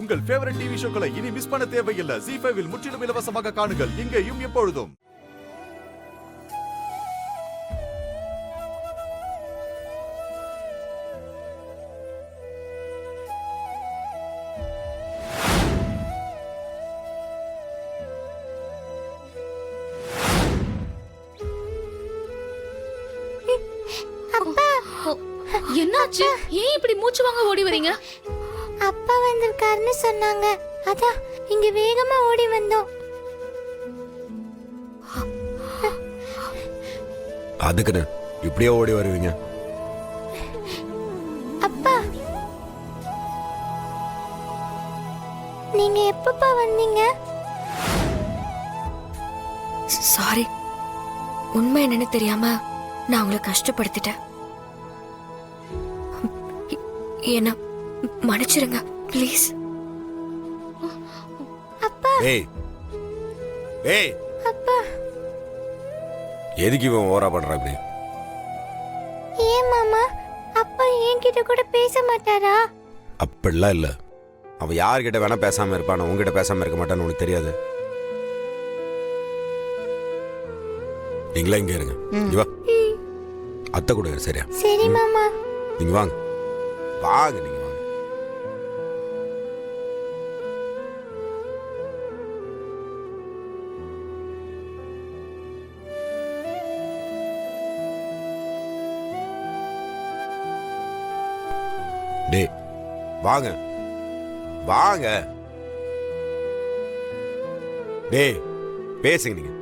உங்கள் favourite TV ஷோக்களை இனி miss பண்ண தேவையில்லை. ZEE5 இல் முற்றிலும் இலவசமாக காணுங்கள், இங்கேயும் எப்பொழுதும். என்னாச்சு? ஏன் இப்படி மூச்சு வாங்க ஓடி வரீங்க? அப்பா வந்திருக்காருன்னு சொன்னாங்க, அதான் இங்க வேகமா ஓடி வந்தோம். அதுக்குன்னு இப்படியே ஓடி வருவீங்க? அப்பா, நீங்க எப்பப்பா வந்தீங்க? சாரி, உண்மை என்னன்னு தெரியாம நான் உங்களை கஷ்டப்படுத்திட்டேன். என்ன மன்னிச்சிருங்க ப்ளீஸ். அப்பா. ஏய் ஏய், அப்பா. எதுக்கு இவன் ஓவரா பண்றான் இப்படி? ஏன் மாமா, அப்பா என்கிட்ட கூட பேச மாட்டாரா? அப்படிலாம் இல்ல. அவன் யார்கிட்ட வேணா பேசாம இருப்பான், உங்ககிட்ட பேசாம இருக்க மாட்டான்னு உனக்கு தெரியாது. நீங்களா இங்க இருங்க. இங்க வா, அத்தை கூட இரு. சரியா? சரி மாமா. நீங்க வாங்க வாங்க, நீங்க வாங்க. டேய் வாங்க வாங்க. டேய் பேசுங்க, நீங்க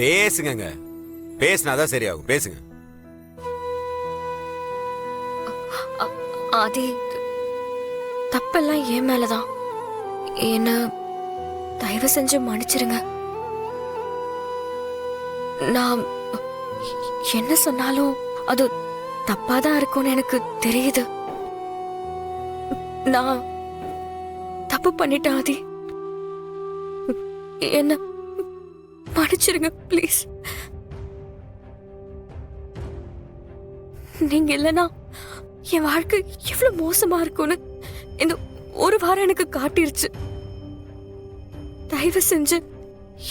பேசுங்க. பேசினாதான் சரியாகும், பேசுங்க. ஆதி, தப்பெல்லாம் என் மேலதான். என்ன தயவு செஞ்சு மன்னிச்சிருங்க. நான் என்ன சொன்னாலும் அது தப்பாதான் இருக்கும்னு எனக்கு தெரியுது. நான் தப்பு பண்ணிட்டேன் ஆதி, என்ன மன்னிச்சிருங்க ப்ளீஸ். நீங்க இல்லைன்னா என் வாழ்க்கை எவ்வளவு மோசமா இருக்கும்னு இந்த ஒரு வாரம் எனக்கு காட்டிருச்சு. தயவு செஞ்சு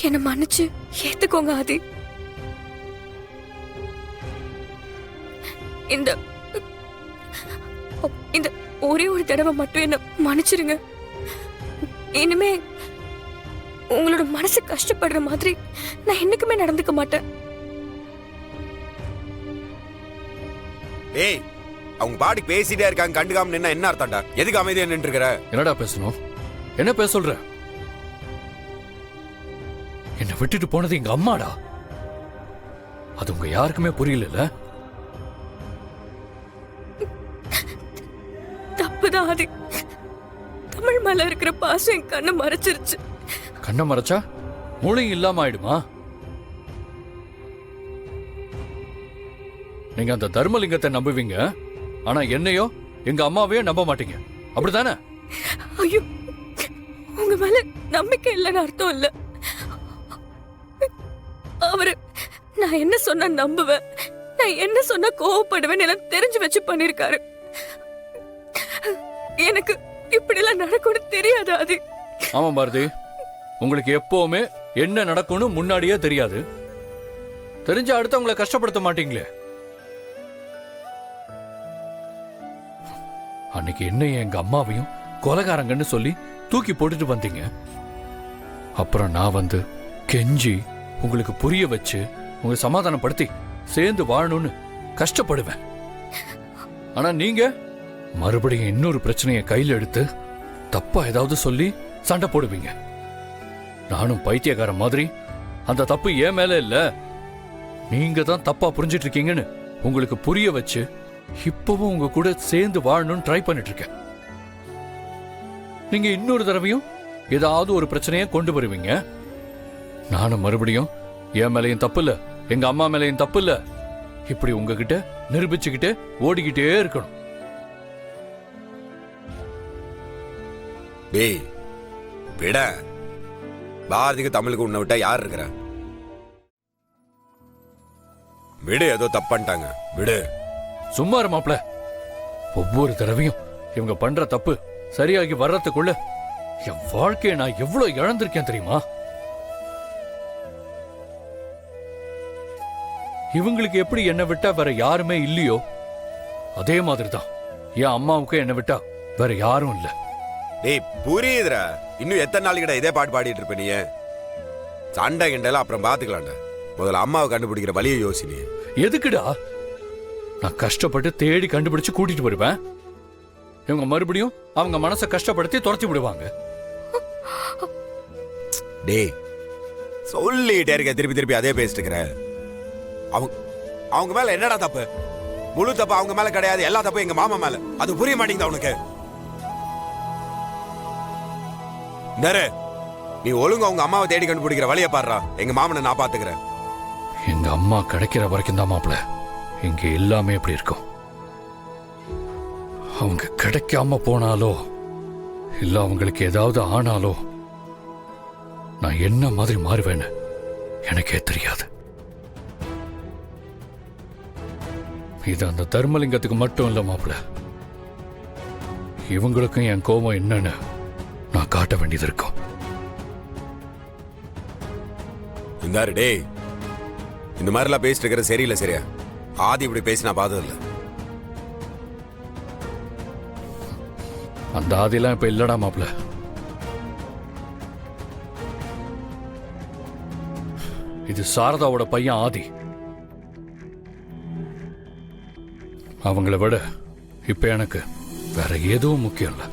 என்ன மன்னிச்சு ஏத்துக்கோங்க ஆதி. இந்த இந்த ஒரே ஒரு தடவை மட்டும் என்ன மன்னிச்சிருங்க. இனிமே உங்களோட மனசு கஷ்டப்படுற மாதிரி நான் என்னைக்குமே நடந்துக்க மாட்டேன். ஏய், அவங்க பாடி பேசிட்டே இருக்காங்க, கண்டுக்காம நின்னா என்ன அர்த்தம்டா? எதுக்கு அமைதியா நின்று இருக்கற? என்னடா பேசணும்? என்ன பேச சொல்ற? என்ன விட்டுட்டு போனது எங்க அம்மாடா. அது உங்க யாருக்குமே புரியல. தப்புதான் ஆதி. தமிழ் மேல இருக்கிற பாசம் என் கண்ணை மறைச்சிருச்சு. கண்ணை மறைச்சா மூளையும் இல்லாம ஆயிடுமா? நீங்க அந்த தர்மலிங்கத்தை நம்புவீங்க, ஆனா என்னையோ எங்க அம்மாவையோ நம்ப மாட்டீங்க, அப்படித்தானே? ஐயோ, உங்க மேல நம்பிக்கை இல்லைன்னு அர்த்தம் இல்ல. அவரு நான் என்ன சொன்னா நம்புவேன், நான் என்ன சொன்னா கோவப்படுவேன் எல்லாம் தெரிஞ்சு வச்சு பண்ணிருக்காரு. எனக்கு இப்படி எல்லாம் நடக்கும்னு தெரியாது ஆதி. ஆமா பாரதி, உங்களுக்கு எப்பவுமே என்ன நடக்கும்னு முன்னாடியே தெரியாது. தெரிஞ்ச அடுத்தவங்களை கஷ்டப்படுத்த மாட்டீங்களே. அன்னைக்கு என்னையும் எங்க அம்மாவையும் கொலைகாரங்கன்னு சொல்லி தூக்கி போட்டுட்டு வந்தீங்க. அப்புறம் நான் வந்து கெஞ்சி உங்களுக்கு புரிய வச்சு உங்க சமாதானப்படுத்தி சேர்ந்து வாழணும்னு கஷ்டப்படுவேன். ஆனா நீங்க மறுபடியும் இன்னொரு பிரச்சனையை கையில் எடுத்து தப்பா ஏதாவது சொல்லி சண்டை போடுவீங்க. நானும் பைத்தியக்கார மாதிரி அந்த தப்பு ஏன் மேல இல்ல, நீங்க தான் தப்பா புரிஞ்சிட்டு இருக்கீங்கன்னு உங்களுக்கு புரிய வச்சு இப்பவும் உங்க கூட சேர்ந்து வாழணும்னு ட்ரை பண்ணிட்டு இருக்கேன். நீங்க இன்னொரு தடவையும் ஏதாவது ஒரு பிரச்சனையை கொண்டு வருவீங்க. நானும் மறுபடியும் என் மேலையும் தப்பு இல்ல, எங்க அம்மா மேலையும் தப்பு இல்ல, இப்படி உங்ககிட்ட நிரூபிச்சுக்கிட்டே ஓடிக்கிட்டே இருக்கணும். டேய் விட, பாரதிக்கு தமிழுக்கு உன்னை விட்டா யார் இருக்கிற? விடு, ஏதோ தப்பு பண்ணிட்டாங்க, விடு. சும்மா இரு மாப்ள. ஒவ்வொரு தடவையும் இவங்க பண்ற தப்பு சரியாகி வர்றதுக்குள்ள என் வாழ்க்கையை நான் எவ்வளவு இழந்திருக்கேன் தெரியுமா? இவங்களுக்கு எப்படி என்னை விட்டா வேற யாருமே இல்லையோ அதே மாதிரிதான் என் அம்மாவுக்கு என்னை விட்டா வேற யாரும் இல்ல. டேய் புரியுதுடா. இன்னும் எத்தனை நாளைக்குடா இதே பாட்டு பாடிட்டு இருப்ப நீ? சண்டை கிண்டல அப்புறம் பாத்துக்கலாம்டா. முதல்ல அம்மாவை கண்டுபிடிக்கிற வழியை யோசினி. எதுக்குடா? நான் கஷ்டப்பட்டு தேடி கண்டுபிடிச்சு கூட்டிட்டு வருவேன். இவங்க மறுபடியும் அவங்க மனசை கஷ்டப்படுத்தி துரத்தி விடுவாங்க. டேய் சொல்லிட்டே இருக்க, திருப்பி திருப்பி அதே பேசிட்டு இருக்கிற. அவங்க மேல என்னடா தப்பு? முழு தப்பு அவங்க மேல கிடையாது, எல்லா தப்பு எங்க மாமா மேல. அது புரிய மாட்டேங்குது அவனுக்கு. நீ ஒழுங்கு அவங்க அம்மாவை தேடி கண்டுபிடிக்கிற வழியை பாடுறா. எங்க மாமனை நான் பாத்துக்கிறேன். எங்க அம்மா கிடைக்கிற வரைக்கும் தான் மாப்பிள்ள இங்க எல்லாமே எப்படி இருக்கும். அவங்க கிடைக்காம போனாலோ இல்ல அவங்களுக்கு ஏதாவது ஆனாலோ நான் என்ன மாதிரி மாறுவேன்னு எனக்கே தெரியாது. இது அந்த தர்மலிங்கத்துக்கு மட்டும் இல்ல மாப்பிள்ள, இவங்களுக்கும் என் கோபம் என்னன்னு நான் காட்ட வேண்டியது இருக்கும். இந்தாரு டேய், இந்த மாதிரிலாம் பேசிட்டு இருக்கிற சரியில்லை. சரியா? ஆதி இப்படி பேசினா பார்த்ததில்ல. அந்த ஆதிலாம் இப்ப இல்லடா மாப்பிள்ள. இது சாரதாவோட பையன் ஆதி. அவங்கள விட இப்ப எனக்கு வேற எதுவும் முக்கியம் இல்ல.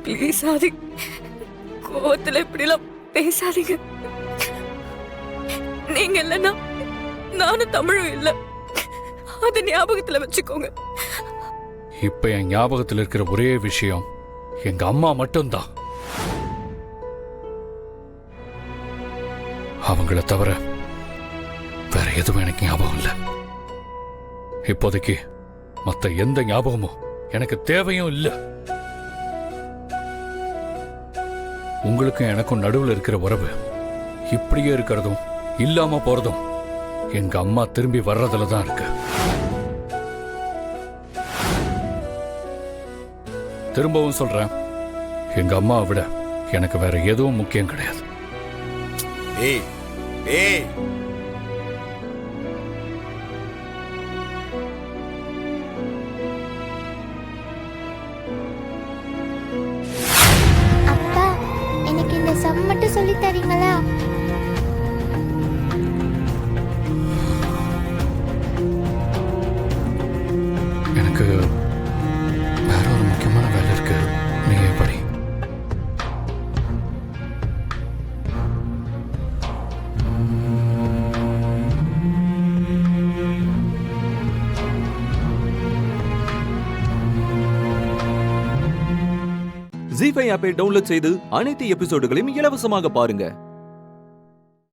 ப்ளீஸ் ஆதி, கோவத்துல இப்படிலாம் பேசாதீங்க. நீங்க இல்லைன்னா நானும் தமிழும் இல்ல, அத ஞாபகத்துல வச்சுக்கோங்க. இப்ப என் ஞாபகத்தில் இருக்கிற ஒரே விஷயம் எங்க அம்மா மட்டும்தான். அவங்கள தவிர வேற எதுவும் எனக்கு ஞாபகம் இல்ல. இப்போதைக்கு மத்த எந்த ஞாபகமும் எனக்கு தேவையும் இல்ல. உங்களுக்கும் எனக்கும் நடுவில் இருக்கிற உறவு இப்படியே இருக்கிறதும் இல்லாம போறதும் எங்க அம்மா திரும்பி வர்றதுல தான் இருக்கு. திரும்பவும் சொல்றேன், எங்க அம்மாவை விட எனக்கு வேற எதுவும் முக்கியம் கிடையாது. ஏய் ஏய், அப்பா எனக்கு இந்த சம் மட்டும் சொல்லி தரீங்களா? எனக்கு வேற ஒரு முக்கியமான வேலை இருக்கு, நீங்க படி. ஜீ5 ஆப்பை டவுன்லோட் செய்து அனைத்து எபிசோடுகளையும் இலவசமாக பாருங்க.